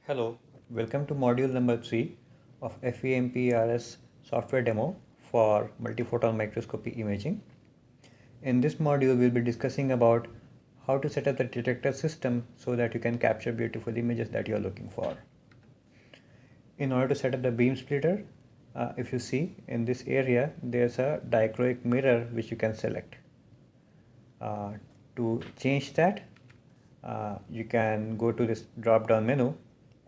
Hello, welcome to module number 3 of FVMPE-RS software demo for multiphoton microscopy imaging. In this module, we'll be discussing about how to set up the detector system so that you can capture beautiful images that you're looking for. In order to set up the beam splitter, if you see in this area, there's a dichroic mirror which you can select. To change that, you can go to this drop down menu,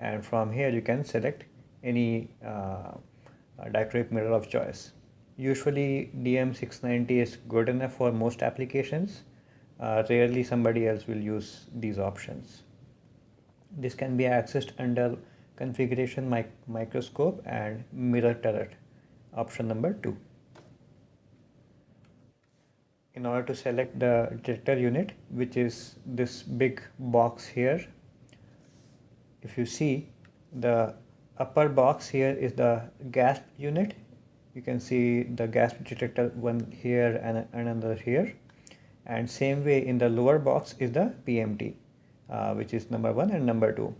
and from here you can select any dichroic mirror of choice. Usually DM690 is good enough for most applications. Rarely somebody else will use these options. This can be accessed under configuration microscope and mirror turret, option number 2. In order to select the detector unit, which is this big box here, if you see, the upper box here is the gas unit. You can see the gas detector one here and another here, and same way in the lower box is the PMT, which is number 1 and number 2.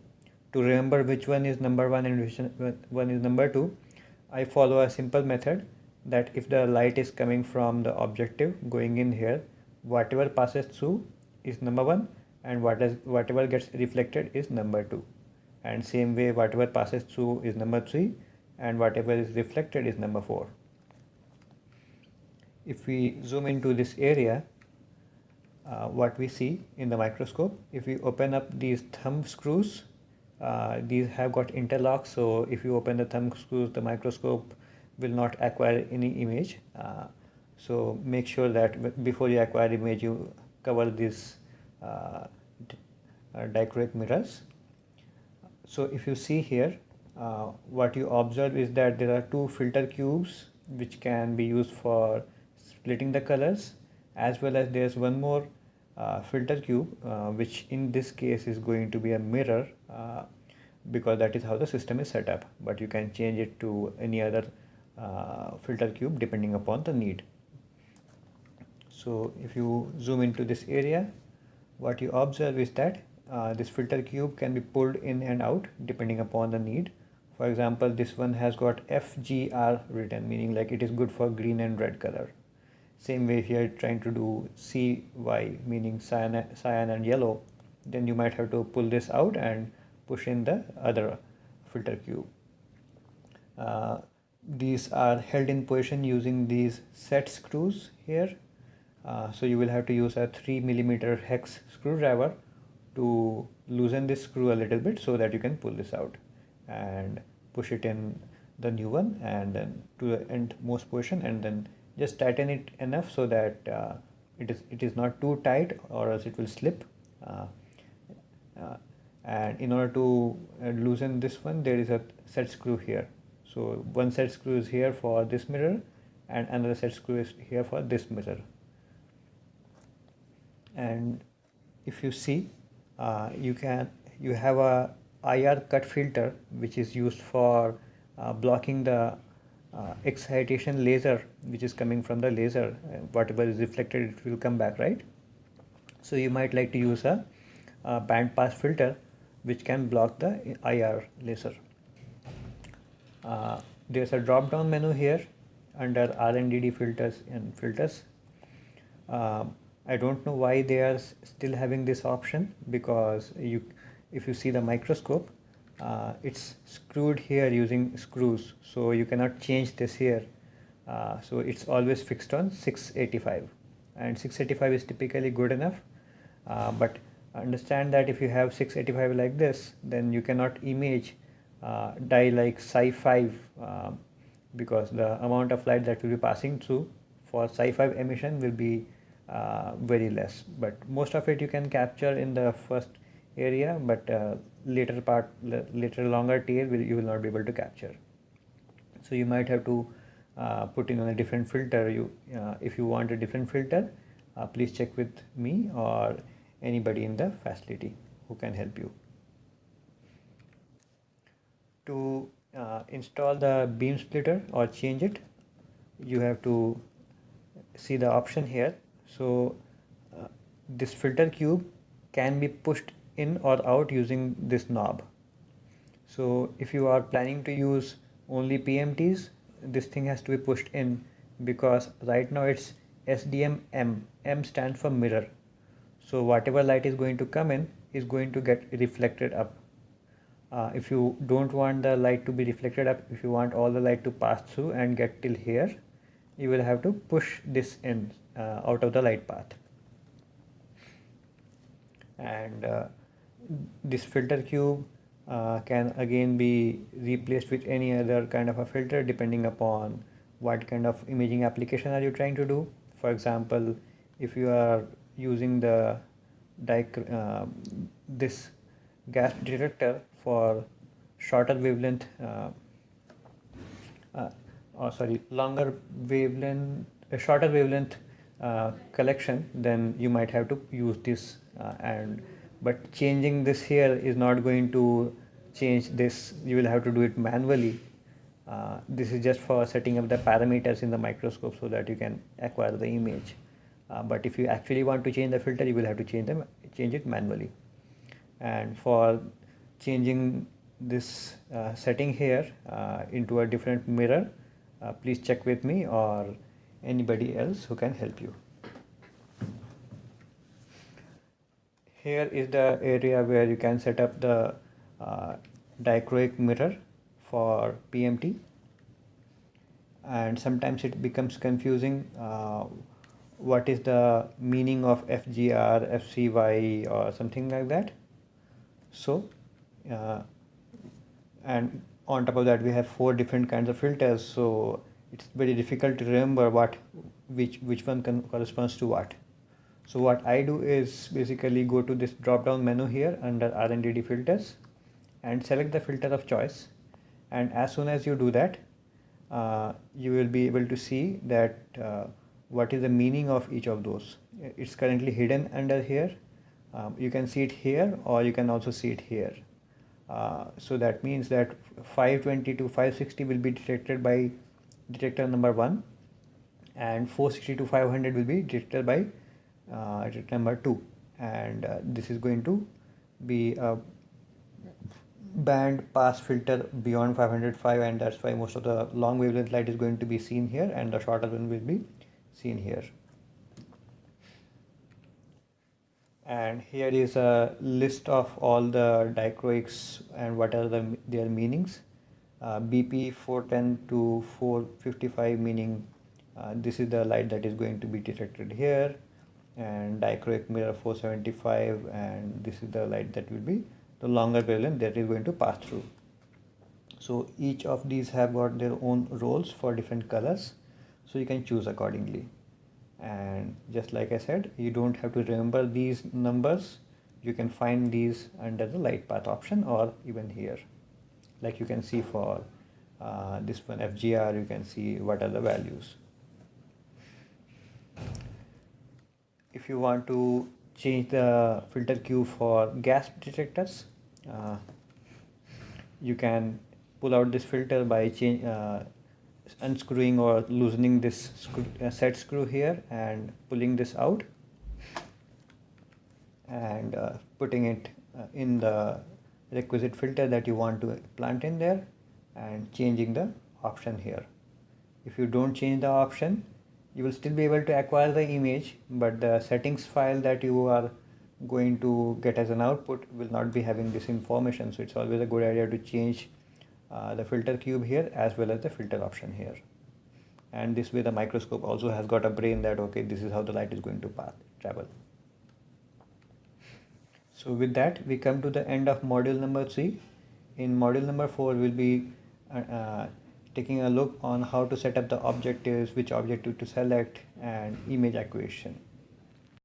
To remember which one is number 1 and which one is number 2, I follow a simple method that if the light is coming from the objective going in here, whatever passes through is number 1 and whatever gets reflected is number 2. And same way, whatever passes through is number 3 and whatever is reflected is number 4. If we zoom into this area, what we see in the microscope, if we open up these thumb screws, these have got interlocks, so if you open the thumb screws, the microscope will not acquire any image. So make sure that before you acquire image, you cover these dichroic mirrors. So if you see here, what you observe is that there are two filter cubes which can be used for splitting the colors, as well as there's one more filter cube, which in this case is going to be a mirror, because that is how the system is set up, but you can change it to any other filter cube depending upon the need. So if you zoom into this area, what you observe is that this filter cube can be pulled in and out depending upon the need. For example, this one has got FGR written, meaning like it is good for green and red color. Same way if you are trying to do CY, meaning cyan and yellow, then you might have to pull this out and push in the other filter cube. These are held in position using these set screws here. So you will have to use a 3mm hex screwdriver to loosen this screw a little bit so that you can pull this out and push it in the new one and then to the endmost position, and then just tighten it enough so that it is not too tight or else it will slip. And in order to loosen this one, there is a set screw here. So one set screw is here for this mirror and another set screw is here for this mirror. And if you see, you have a IR cut filter which is used for blocking the excitation laser which is coming from the laser. Whatever is reflected, it will come back, right? So you might like to use a band pass filter which can block the IR laser. There's a drop down menu here under RNDD filters and filters. I don't know why they are still having this option, because if you see the microscope, it's screwed here using screws, so you cannot change this here. So it's always fixed on 685, and 685 is typically good enough, but understand that if you have 685 like this, then you cannot image dye like Psi5, because the amount of light that will be passing through for Psi5 emission will be very less, but most of it you can capture in the first area, but later longer tail you will not be able to capture. So you might have to put in on a different filter. If you want a different filter, please check with me or anybody in the facility who can help you. To install the beam splitter or change it, you have to see the option here. So this filter cube can be pushed in or out using this knob. So if you are planning to use only PMTs, this thing has to be pushed in, because right now it's SDM M. M stands for mirror. So whatever light is going to come in is going to get reflected up. If you don't want the light to be reflected up, if you want all the light to pass through and get till here, you will have to push this in out of the light path. And this filter cube can again be replaced with any other kind of a filter depending upon what kind of imaging application are you trying to do. For example, if you are using the this gas detector for shorter wavelength longer wavelength, shorter wavelength collection, then you might have to use this. But changing this here is not going to change this. You will have to do it manually. This is just for setting up the parameters in the microscope so that you can acquire the image. But if you actually want to change the filter, you will have to change it manually. And for changing this setting here into a different mirror, please check with me or anybody else who can help you. Here is the area where you can set up the dichroic mirror for PMT, and sometimes it becomes confusing what is the meaning of FGR, FCY or something like that. So and on top of that we have 4 different kinds of filters, so it's very difficult to remember which one corresponds to what. So what I do is basically go to this drop down menu here under R&DD filters and select the filter of choice, and as soon as you do that you will be able to see that what is the meaning of each of those. It's currently hidden under here. You can see it here or you can also see it here. So that means that 520 to 560 will be detected by detector number 1, and 460 to 500 will be detected by detector number 2, and this is going to be a band pass filter beyond 505, and that's why most of the long wavelength light is going to be seen here and the shorter one will be seen here. And here is a list of all the dichroics and what are their meanings. BP 410 to 455 meaning this is the light that is going to be detected here, and dichroic mirror 475, and this is the light that will be the longer wavelength that is going to pass through. So each of these have got their own roles for different colors, so you can choose accordingly. And just like I said, you don't have to remember these numbers. You can find these under the light path option or even here, like you can see for this one FGR, you can see what are the values. If you want to change the filter cube for gas detectors, you can pull out this filter by unscrewing or loosening this set screw here and pulling this out and putting it in the requisite filter that you want to plant in there and changing the option here. If you don't change the option, you will still be able to acquire the image, but the settings file that you are going to get as an output will not be having this information. So it's always a good idea to change the filter cube here as well as the filter option here. And this way the microscope also has got a brain that okay, this is how the light is going to travel. So with that we come to the end of module number 3. In module number 4 we'll be taking a look on how to set up the objectives, which objective to select, and image acquisition.